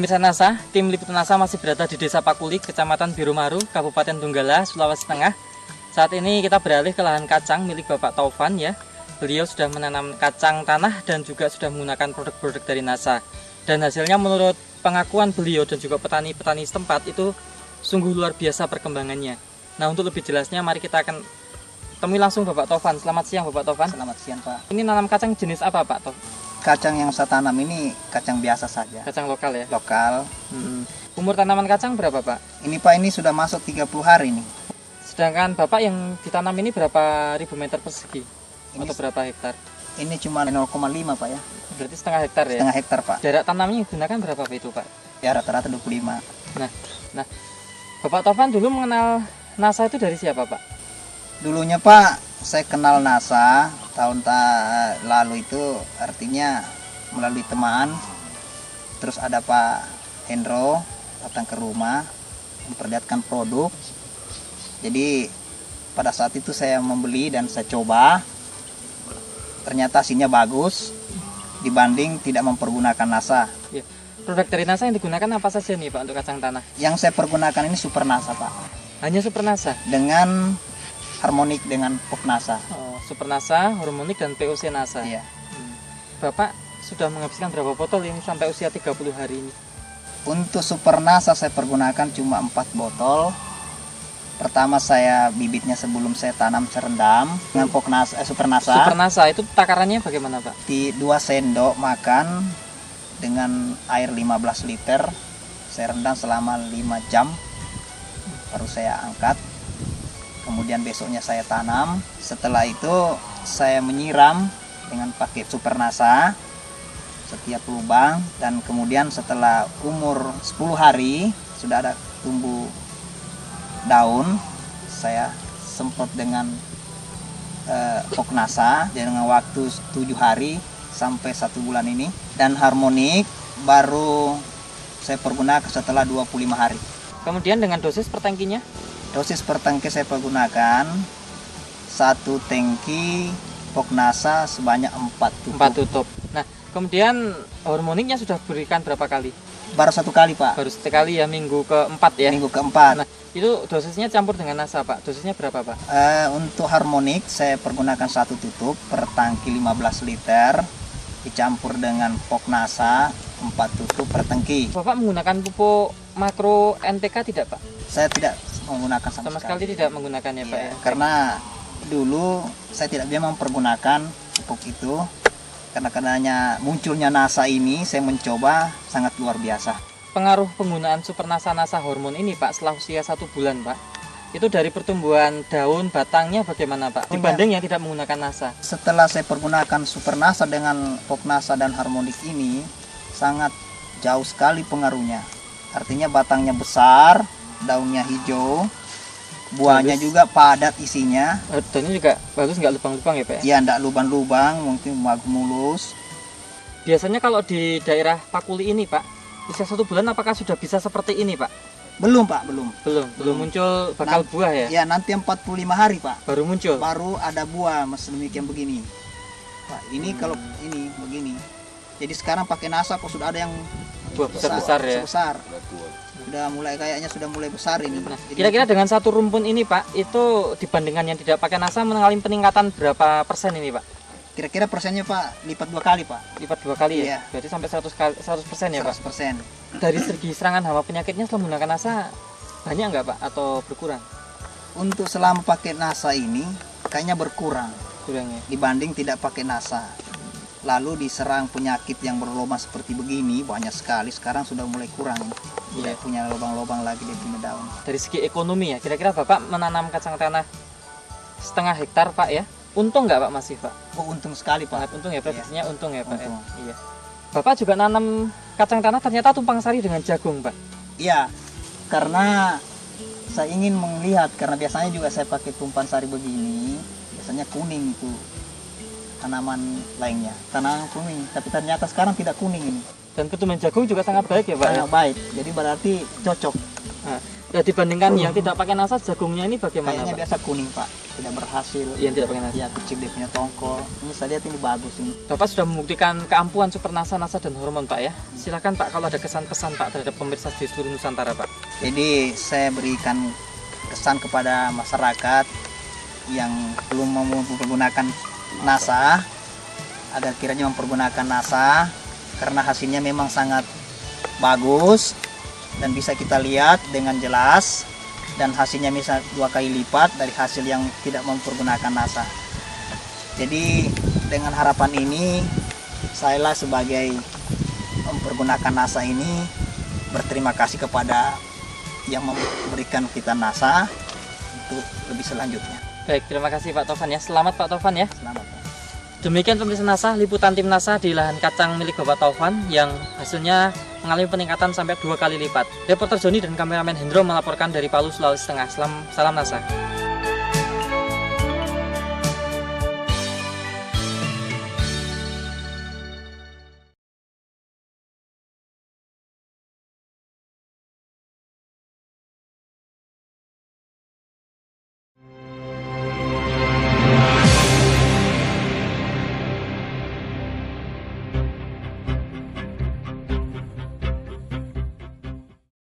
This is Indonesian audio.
Pemirsa NASA, tim liputan NASA masih berada di Desa Pakuli, Kecamatan Birumaru, Kabupaten Donggala, Sulawesi Tengah. Saat ini kita beralih ke lahan kacang milik Bapak Taufan ya. Beliau sudah menanam kacang tanah dan juga sudah menggunakan produk-produk dari NASA. Dan hasilnya menurut pengakuan beliau dan juga petani-petani setempat itu sungguh luar biasa perkembangannya. Nah, untuk lebih jelasnya mari kita akan temui langsung Bapak Taufan. Selamat siang Bapak Taufan. Selamat siang Pak. Ini nanam kacang jenis apa Pak Taufan? Kacang yang saya tanam ini kacang biasa saja. Kacang lokal ya? Lokal. Umur tanaman kacang berapa Pak? Ini Pak, ini sudah masuk 30 hari nih. Sedangkan Bapak yang ditanam ini berapa ribu meter persegi? Ini, atau berapa hektar? Ini cuma 0,5 Pak ya. Berarti setengah hektar ya? Setengah hektar Pak. Jarak tanamnya digunakan berapa Pak itu Pak? Ya rata-rata 25. Nah, Bapak Taufan dulu mengenal NASA itu dari siapa Pak? Dulunya Pak, saya kenal NASA tahun lalu itu, artinya melalui teman. Terus ada Pak Hendro datang ke rumah memperlihatkan produk. Jadi pada saat itu saya membeli dan saya coba. Ternyata hasilnya bagus dibanding tidak mempergunakan NASA. Ya. Produk dari NASA yang digunakan apa saja nih Pak untuk kacang tanah? Yang saya pergunakan ini Super NASA Pak. Hanya Super NASA? Dengan harmonik dengan Pok NASA. Oh, Super NASA, harmonik dan POC NASA. Iya. Bapak sudah menghabiskan berapa botol ini sampai usia 30 hari ini? Untuk Super NASA saya pergunakan cuma 4 botol. Pertama saya bibitnya sebelum saya tanam saya rendam dengan Pok NASA, Super NASA. Super NASA itu takarannya bagaimana Pak? Di 2 sendok makan dengan air 15 liter. Saya rendam selama 5 jam. Baru saya angkat. Kemudian besoknya saya tanam. Setelah itu saya menyiram dengan pakai Super NASA setiap lubang, dan kemudian setelah umur 10 hari sudah ada tumbuh daun, saya semprot dengan Pok NASA dengan waktu 7 hari sampai 1 bulan ini, dan harmonik baru saya pergunakan setelah 25 hari. Kemudian dengan dosis per tangkinya? Dosis per tangki saya pergunakan 1 tangki Pok NASA sebanyak 4 tutup. 4 tutup. Nah, kemudian harmoniknya sudah berikan berapa kali? Baru 1 kali Pak. Baru sekali ya, minggu keempat ya? Minggu keempat. Nah, itu dosisnya campur dengan NASA Pak. Dosisnya berapa Pak? Untuk harmonik saya pergunakan 1 tutup per tangki 15 liter dicampur dengan Pok NASA 4 tutup per tangki. Bapak menggunakan pupuk makro NPK tidak Pak? Saya tidak menggunakan Sama sekali tidak menggunakannya Pak ya? Karena dulu saya tidak bisa mempergunakan pupuk itu, karena karenanya munculnya NASA ini saya mencoba sangat luar biasa. Pengaruh penggunaan Super NASA hormon ini Pak setelah usia 1 bulan Pak, itu dari pertumbuhan daun batangnya bagaimana Pak dibanding yang tidak menggunakan NASA? Setelah saya pergunakan Super NASA dengan Pok NASA dan harmonik ini, sangat jauh sekali pengaruhnya. Artinya batangnya besar, daunnya hijau, buahnya bagus. juga padat isinya. Daunnya juga bagus, nggak lubang-lubang ya Pak ya? Ya, enggak lubang-lubang, mungkin mulus. Biasanya kalau di daerah Pakuli ini Pak, usia 1 bulan apakah sudah bisa seperti ini Pak? Belum Pak, belum. Belum muncul bakal buah ya? Ya, nanti 45 hari Pak. Baru muncul? Baru ada buah, sedemikian begini. Pak, ini kalau ini begini. Jadi sekarang pakai NASA kok sudah ada yang buah besar ya? Besar. Udah mulai kayaknya sudah mulai besar ini. Nah, kira-kira dengan 1 rumpun ini Pak, itu dibandingkan yang tidak pakai NASA mengalami peningkatan berapa persen ini Pak? Kira-kira persennya Pak lipat 2 kali Pak. Lipat 2 kali ya? Iya. Berarti sampai 100% ya Pak? 100%. Dari segi serangan hama penyakitnya setelah menggunakan NASA banyak nggak Pak atau berkurang? Untuk selama pakai NASA ini kayaknya berkurang Kurangnya? dibanding tidak pakai NASA. Lalu diserang penyakit yang berlubang seperti begini banyak sekali, sekarang sudah mulai kurang. Tidak punya lubang-lubang lagi di punya daun. Dari segi ekonomi ya, kira-kira Bapak menanam kacang tanah setengah hektar Pak ya, untung nggak Pak masih Pak? Oh, untung sekali Pak. Sangat untung ya, prediksinya untung ya Pak. Untung. Ya? Iya. Bapak juga nanam kacang tanah ternyata tumpang sari dengan jagung Pak. Iya, karena saya ingin melihat, karena biasanya juga saya pakai tumpang sari begini, biasanya kuning itu tanaman lainnya, tanaman kuning, tapi ternyata sekarang tidak kuning ini. Dan pertumbuhan jagung juga sangat baik ya Pak? Sangat baik, jadi berarti cocok. Nah, Ya, dibandingkan yang tidak pakai NASA, jagungnya ini bagaimana, Kayaknya Pak? biasa kuning, Pak. Tidak berhasil. Yang tidak pakai NASA. Ya, kecil dia punya tongkol. Ini saya lihat ini bagus ini. Bapak sudah membuktikan keampuhan super NASA, dan hormon, Pak, ya. Silakan, Pak, kalau ada kesan-pesan, Pak, terhadap pemirsa di seluruh Nusantara, Pak. Jadi saya berikan kesan kepada masyarakat yang belum mempergunakan NASA agar kiranya mempergunakan NASA karena hasilnya memang sangat bagus dan bisa kita lihat dengan jelas, dan hasilnya bisa 2 kali lipat dari hasil yang tidak mempergunakan NASA. Jadi dengan harapan ini saya sebagai mempergunakan NASA ini berterima kasih kepada yang memberikan kita NASA untuk lebih selanjutnya. Baik, terima kasih Pak Tovan ya. Selamat Pak Tovan ya. Selamat, Pak. Demikian pemirsa NASA, liputan tim NASA di lahan kacang milik Bapak Tovan yang hasilnya mengalami peningkatan sampai 2 kali lipat. Reporter Joni dan kameramen Hendro melaporkan dari Palu, Sulawesi Tengah. Salam NASA.